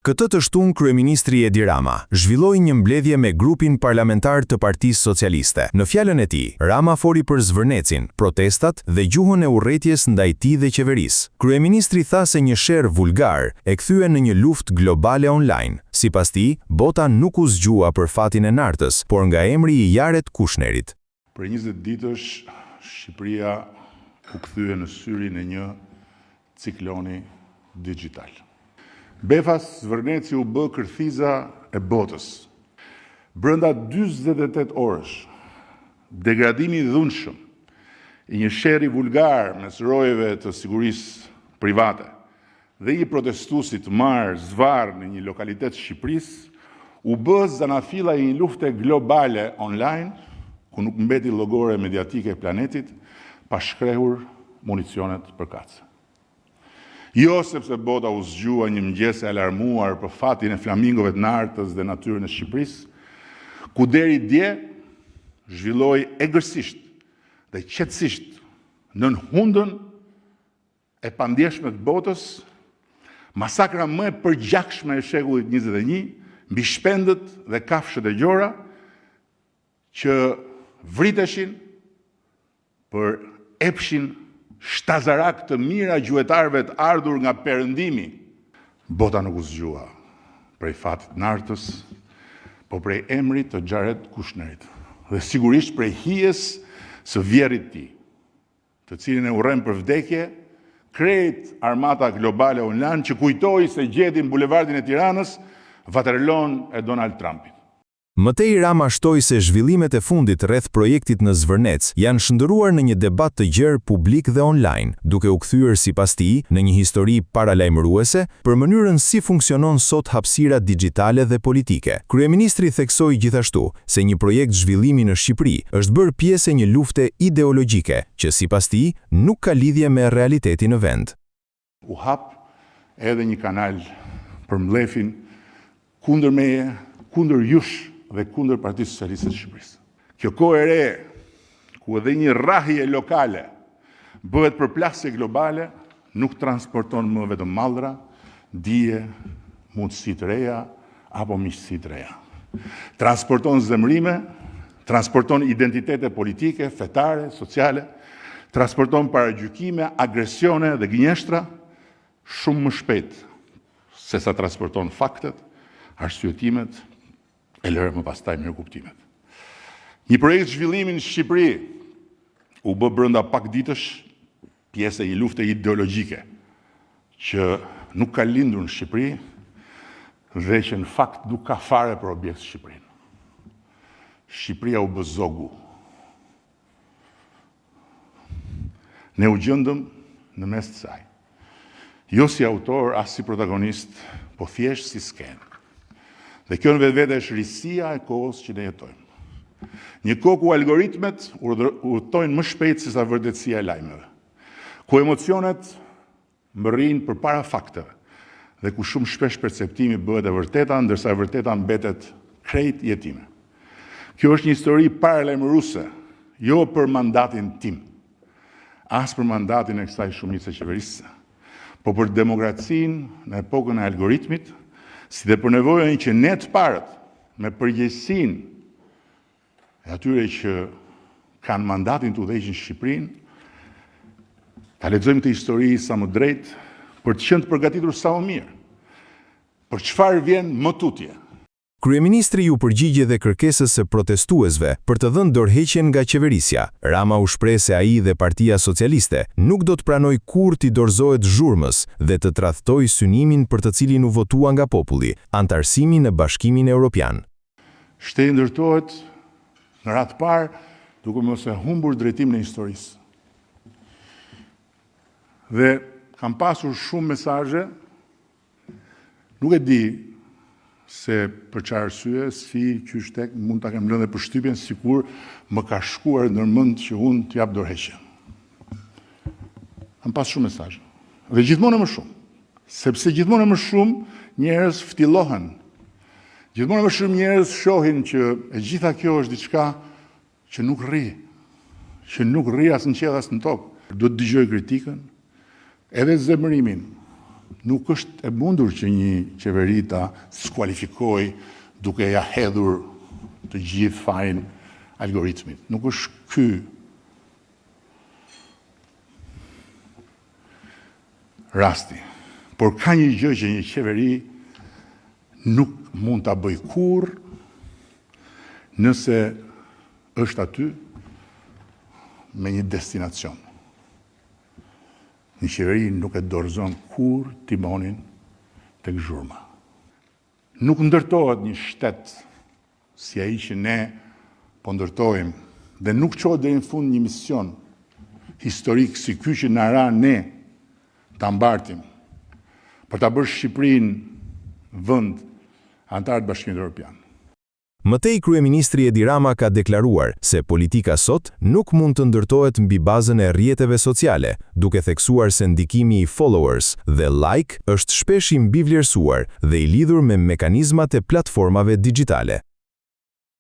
Këtë të shtunë kryeministri Edi Rama zhvilloi një mbledhje me grupin parlamentar të Partisë Socialiste. Në fjalën e tij, Rama foli për zvërnecin, protestat dhe gjuhën e urrëties ndaj tij dhe qeverisë. Kryeministri tha se një sherr vulgar e kthye në një luftë globale online. Sipas tij, bota nuk u zgjua për fatin e nartës, por nga emri i Jared Kushnerit. Për 20 ditësh, Shqipëria u kthye në syrin e një cikloni digital. Befas zvërneci u bë kërthiza e botës. Brënda 48 orësh, degradimi i dhunshëm i një sherri vulgar mes rojeve të sigurisë private dhe i protestuesit marrë zvarr në një lokalitet Shqipërisë u bë zanafilla i një lufte globale online, ku nuk mbeti llogore mediatike e planetit, pa shkrehur municionet përkatëse. Jo sepse bota u zgjua një mëngjes e alarmuar për fatin e flamingove të nartës dhe natyrën e Shqipërisë, ku deri dje zhvilloi egërsisht dhe qetësisht nën hundën e pandjeshme të botës masakra më e përgjakshme e shekullit 21 mbi shpendët dhe kafshët e gjora që vriteshin për epshin shtazarak të mira gjuetarëve të ardhur nga perëndimi. Bota nuk u zgjua prej fatit nartës, po prej emrit të Jared Kushnerit, dhe sigurisht prej hijes së vjerrit tij, të cilin e urren për vdekje krejt armata globale online që kujtoi se gjeti në bulevardin e Tiranës Waterloon e Donald Trumpit. Mëtej Rama shtoi se zhvillimet e fundit rreth projektit në Zvërnec janë shndëruar në një debat të gjerë publik dhe online, duke u kthyer sipas tij në një histori paralajmëruese për mënyrën si funksionon sot hapësira digjitale dhe politike. Kryeministri theksoi gjithashtu se një projekt zhvillimi në Shqipëri është bërë pjesë e një lufte ideologjike që sipas tij nuk ka lidhje me realitetin në vend. U hap edhe një kanal për mblefin kundër meje, kundër jush dhe kundër Partisë Socialiste të Shqipërisë. Kjo kohë e re, ku edhe një rrahje lokale bëhet përplasje globale, nuk transporton më vetëm mallra, dije, mundësi të reja apo miqësi të reja. Transporton zemrime, transporton identitete politike, fetare, sociale, transporton paragjykime, agresione dhe gënjeshtra shumë më shpejt se sa transporton faktet, arsyetimet e lërë më pastaj mirëkuptimet. Një projekt zhvillimi në Shqipëri u bë brenda pak ditësh pjesë e një lufte ideologjike që nuk ka lindur në Shqipëri dhe që në fakt nuk ka fare për objekt Shqipërinë. Shqipëria u bë zogu. Ne u gjendëm në mes të saj. Jo si autor, as si protagonist, po thjesht si skenë. Dhe kjo në vetvete është risia e kohës që ne jetojmë. Një kohë ku algoritmet urtojnë më shpejt se sa vërtetësia e lajmeve, ku emocionet mbërrinë përpara fakteve dhe ku shumë shpesh perceptimi bëhet e vërteta, ndërsa e vërteta mbetet krejt jetime. Kjo është një histori paralajmëruese, jo për mandatin tim, as për mandatin e kësaj shumice qeverisëse, po për demokracinë në epokën e algoritmit, si dhe për nevojën që ne të parët, me përgjegjësinë e atyre që kanë mandatin të udhëheqin Shqipërinë, ta lexojmë këtë histori sa më drejt për të qenë të përgatitur sa më mirë. Për çfarë vjen më tutje? Kryeministri ju përgjigje dhe kërkesës së protestuesve për të dhënë dorëheqjen nga qeverisja. Rama u shpreh se ai dhe Partia Socialiste nuk do të pranoj kurrë t'i dorëzohet zhurmës dhe të tradhtoj synimin për të cilin u votua nga populli, antarësimi në Bashkimin Evropian. Shteti ndërtohet në radhë parë duke mos e humbur drejtimin e historisë. Dhe kam pasur shumë mesazhe, nuk e di se për çfarë arsye, si qysh tek mund ta kem lënë përshtypjen sikur më ka shkuar ndërmend që unë të jap dorëheqjen. Kam pas shumë mesazhe. Dhe gjithmonë më shumë, sepse gjithmonë më shumë njerëz ftillohen. Gjithmonë më shumë njerëz shohin që e gjitha kjo është diçka që nuk rri as në qiell as në tokë. Do të dëgjoj kritikën, edhe zemërimin, Nuk është e mundur që një qeveri ta skualifikoj duke ja hedhur të gjithë fajin algoritmit. Nuk është ky rasti. Por ka një gjë që një qeveri nuk mund ta bëj kurrë nëse është aty me një destinacion. Një qeveri nuk e dorëzon kurrë timonin tek zhurma. Nuk ndërtohet një shtet si ai që ne po ndërtojmë dhe nuk çohet deri në fund një mision historik si ky që na ra ne ta mbartim për ta bërë Shqipërinë vend antar të Bashkimit Evropian. Mëtej kryeministri Edi Rama ka deklaruar se politika sot nuk mund të ndërtohet mbi bazën e rrjeteve sociale, duke theksuar se ndikimi i followers dhe like është shpesh i mbivlerësuar dhe i lidhur me mekanizmat e platformave digjitale.